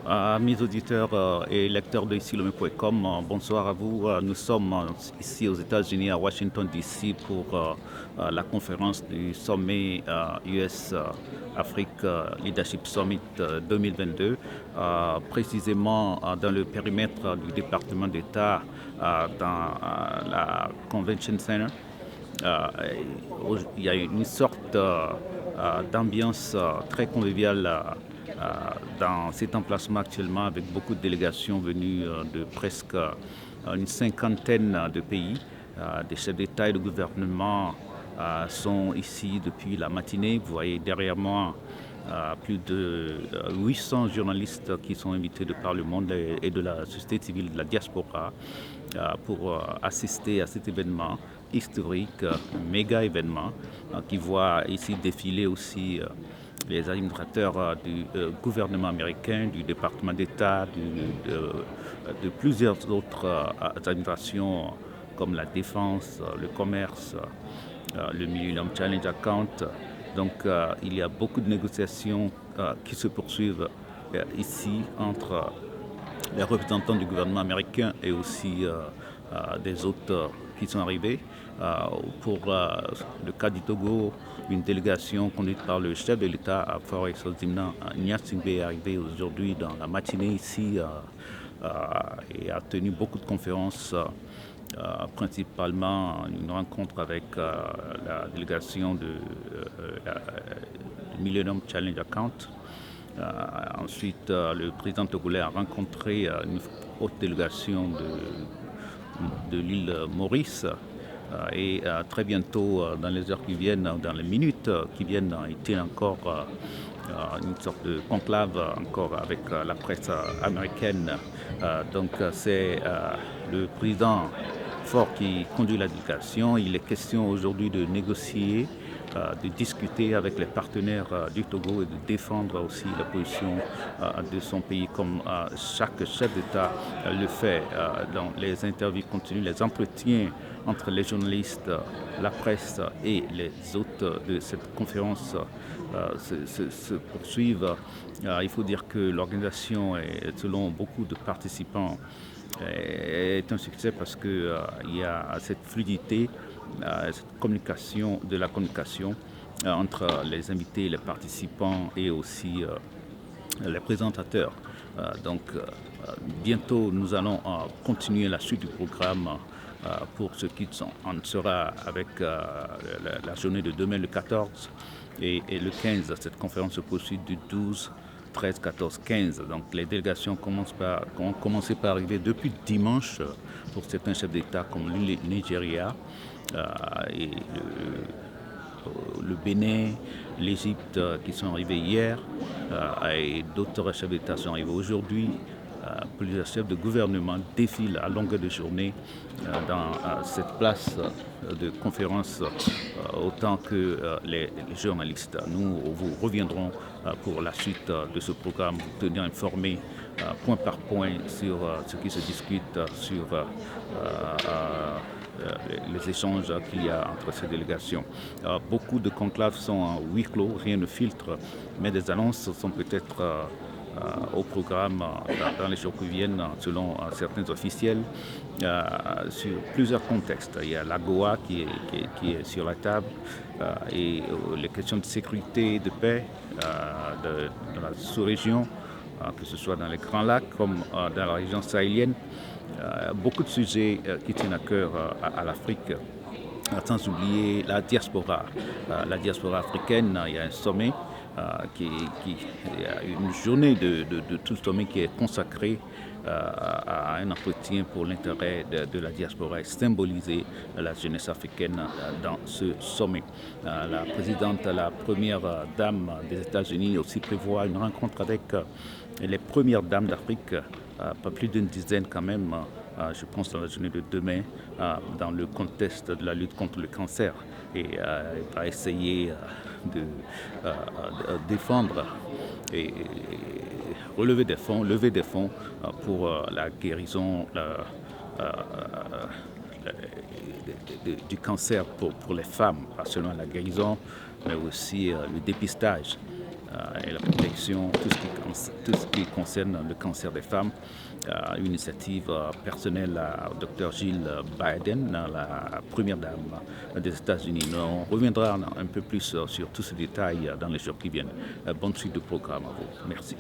Amis auditeurs et lecteurs de ici-le-mai.com, bonsoir à vous. Nous sommes ici aux États-Unis, à Washington, D.C. pour la conférence du sommet US-Afrique Leadership Summit 2022, précisément dans le périmètre du département d'État dans la Convention Center. Il y a une sorte d'ambiance très conviviale dans cet emplacement actuellement, avec beaucoup de délégations venues de presque une cinquantaine de pays. Des chefs d'État et de gouvernement sont ici depuis la matinée. Vous voyez derrière moi plus de 800 journalistes qui sont invités de par le monde et de la société civile, de la diaspora, pour assister à cet événement historique, méga événement, qui voit ici défiler aussi les administrateurs du gouvernement américain, du département d'État, de plusieurs autres administrations comme la défense, le commerce, le Millennium Challenge Account. Donc il y a beaucoup de négociations qui se poursuivent ici entre les représentants du gouvernement américain et aussi des autres qui sont arrivés. Pour le cas du Togo, une délégation conduite par le chef de l'État, Faure Gnassingbé, Gnassingbé, est arrivé aujourd'hui dans la matinée ici et a tenu beaucoup de conférences, principalement une rencontre avec la délégation du Millennium Challenge Account. Ensuite, le président togolais a rencontré une haute délégation de l'île Maurice. Et très bientôt, dans les heures qui viennent, dans les minutes qui viennent, il tient encore une sorte de conclave encore avec la presse américaine. Donc c'est le président Faure qui conduit la délégation. Il est question aujourd'hui de négocier, de discuter avec les partenaires du Togo et de défendre aussi la position de son pays, comme chaque chef d'État le fait dans les interviews continues, les entretiens entre les journalistes, la presse et les hôtes de cette conférence se poursuivent. Il faut dire que l'organisation, selon beaucoup de participants, est un succès parce qu'il y a cette fluidité, cette communication, de la communication entre les invités, les participants et aussi les présentateurs. Donc bientôt nous allons continuer la suite du programme pour ce qui en sera avec la journée de demain le 14 et le 15. Cette conférence se poursuit du 12, 13, 14, 15. Donc les délégations ont commencé par arriver depuis dimanche pour certains chefs d'État comme le Nigeria et le Bénin, l'Égypte qui sont arrivés hier et d'autres chefs d'État sont arrivés aujourd'hui. Plusieurs chefs de gouvernement défilent à longueur de journée dans cette place de conférence autant que les journalistes. Nous vous reviendrons pour la suite de ce programme, vous tenir informés point par point sur ce qui se discute, sur les échanges qu'il y a entre ces délégations. Beaucoup de conclaves sont en huis clos, rien ne filtre, mais des annonces sont peut-être au programme dans les jours qui viennent, selon certains officiels, sur plusieurs contextes. Il y a l'AGOA qui est sur la table et les questions de sécurité et de paix de la sous-région, que ce soit dans les Grands Lacs comme dans la région sahélienne. Beaucoup de sujets qui tiennent à cœur à l'Afrique, sans oublier la diaspora africaine. Il y a un sommet une journée de tout le sommet qui est consacrée à un entretien pour l'intérêt de la diaspora et symboliser la jeunesse africaine dans ce sommet. La présidente, la première dame des États-Unis aussi prévoit une rencontre avec les premières dames d'Afrique, pas plus d'une dizaine quand même, je pense dans la journée de demain, dans le contexte de la lutte contre le cancer. Et elle va essayer de défendre et lever des fonds pour la guérison du cancer pour les femmes, pas seulement la guérison, mais aussi le dépistage. et la protection, tout ce qui concerne le cancer des femmes. Une initiative personnelle à Dr. Jill Biden, la première dame des États-Unis. On reviendra un peu plus sur tous ces détails dans les jours qui viennent. Bonne suite du programme à vous. Merci.